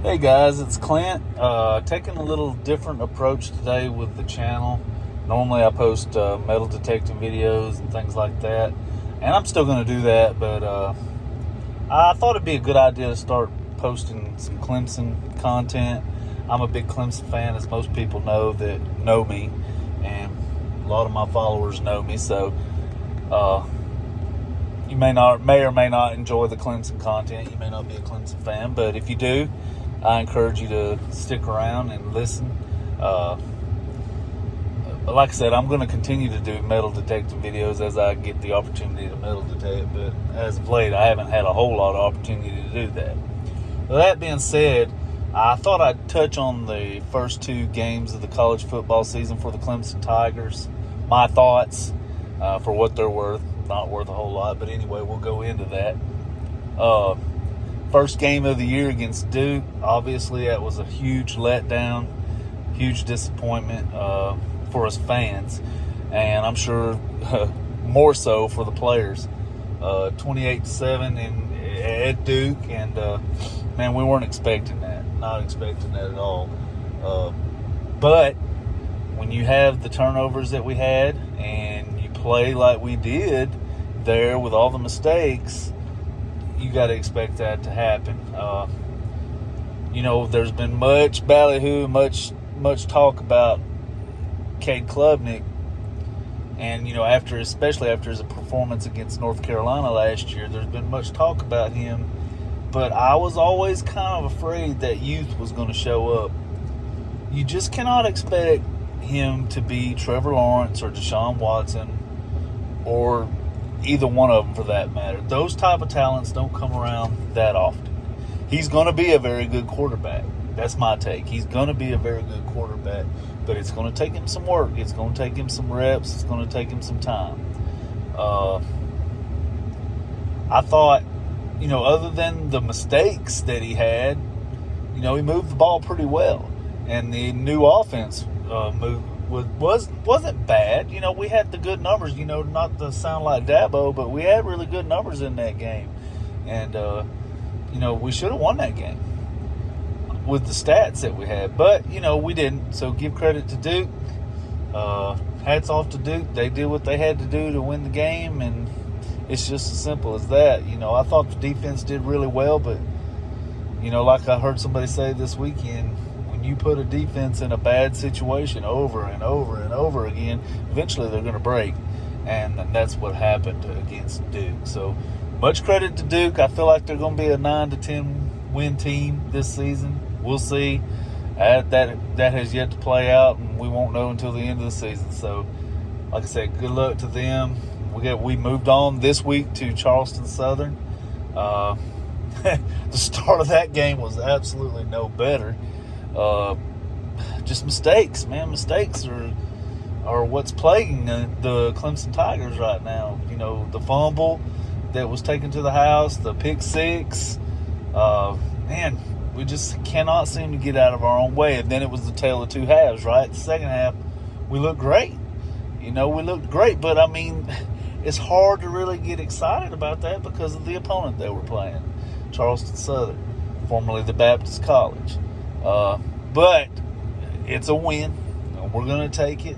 Hey guys, it's Clint. Taking a little different approach today with the channel. Normally I post metal detecting videos and things like that, and I'm still going to do that, but I thought it'd be a good idea to start posting some Clemson content. I'm a big Clemson fan, as most people know that know me, and a lot of my followers know me, so you may or may not enjoy the Clemson content. You may not be a Clemson fan, but if you do, I encourage you to stick around and listen. Like I said, I'm going to continue to do metal detecting videos as I get the opportunity to metal detect, but as of late, I haven't had a whole lot of opportunity to do that. With that being said, I thought I'd touch on the first two games of the college football season for the Clemson Tigers. My thoughts, for what they're worth. Not worth a whole lot, but anyway, we'll go into that. First game of the year against Duke. Obviously, that was a huge letdown, huge disappointment for us fans, and I'm sure more so for the players. 28-7 at Duke, and man, we weren't expecting that. Not expecting that at all. But when you have the turnovers that we had, and you play like we did there with all the mistakes, you got to expect that to happen. There's been much ballyhoo, much talk about Cade Klubnik, and especially after his performance against North Carolina last year, there's been much talk about him. But I was always kind of afraid that youth was going to show up. You just cannot expect him to be Trevor Lawrence or Deshaun Watson or either one of them for that matter. Those type of talents don't come around that often. He's going to be a very good quarterback. That's my take. He's going to be a very good quarterback, but it's going to take him some work. It's going to take him some reps. It's going to take him some time. I thought, other than the mistakes that he had, he moved the ball pretty well. And the new offense wasn't bad. We had the good numbers, not to sound like Dabo, but we had really good numbers in that game. And, we should have won that game with the stats that we had. But, we didn't. So give credit to Duke. Hats off to Duke. They did what they had to do to win the game, and it's just as simple as that. I thought the defense did really well, but, like I heard somebody say this weekend, when you put a defense in a bad situation over and over and over again, eventually they're going to break. And that's what happened against Duke. So much credit to Duke. I feel like they're going to be a 9-10 win team this season. We'll see. That has yet to play out, and we won't know until the end of the season. So, like I said, good luck to them. We moved on this week to Charleston Southern. The start of that game was absolutely no better. Just mistakes, man. Mistakes are what's plaguing the Clemson Tigers right now. The fumble that was taken to the house, the pick six. Man, we just cannot seem to get out of our own way. And then it was the tale of two halves, right? The second half, we looked great. We looked great, but I mean, it's hard to really get excited about that because of the opponent they were playing, Charleston Southern, formerly the Baptist College. But it's a win, and we're going to take it.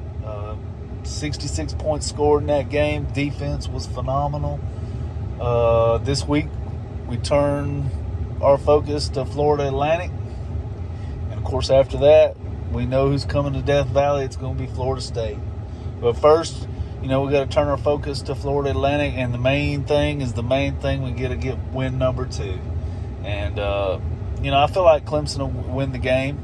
66 points scored in that game. Defense was phenomenal. This week, we turn our focus to Florida Atlantic. And, of course, after that, we know who's coming to Death Valley. It's going to be Florida State. But first, we got to turn our focus to Florida Atlantic, and the main thing is the main thing. We got to get win number 2. And, I feel like Clemson will win the game,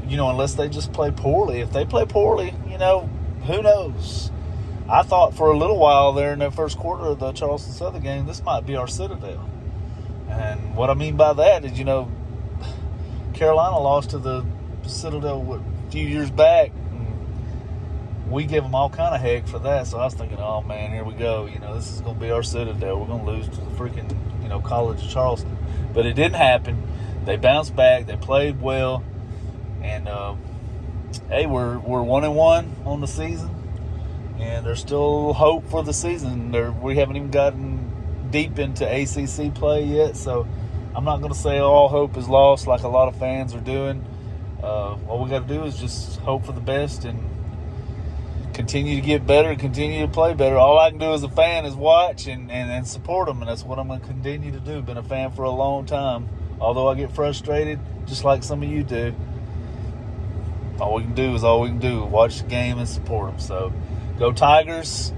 unless they just play poorly. If they play poorly, who knows? I thought for a little while there in the first quarter of the Charleston Southern game, this might be our Citadel. And what I mean by that is, Carolina lost to the Citadel a few years back. We give them all kind of heck for that. So I was thinking, oh, man, here we go. This is going to be our Citadel. We're going to lose to the freaking, College of Charleston. But it didn't happen. They bounced back. They played well. And, hey, we're 1-1 on the season. And there's still hope for the season. We haven't even gotten deep into ACC play yet. So I'm not going to say all hope is lost like a lot of fans are doing. All we got to do is just hope for the best and continue to get better, continue to play better. All I can do as a fan is watch and support them, and that's what I'm going to continue to do. Been a fan for a long time. Although I get frustrated, just like some of you do, all we can do. Watch the game and support them. So, go Tigers.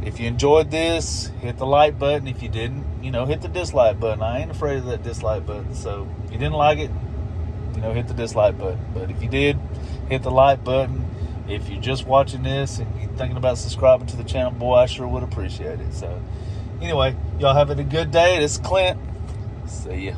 If you enjoyed this, hit the like button. If you didn't, hit the dislike button. I ain't afraid of that dislike button. So, if you didn't like it, hit the dislike button. But if you did, hit the like button. If you're just watching this and you're thinking about subscribing to the channel, boy, I sure would appreciate it. So, anyway, y'all having a good day. This is Clint. See ya.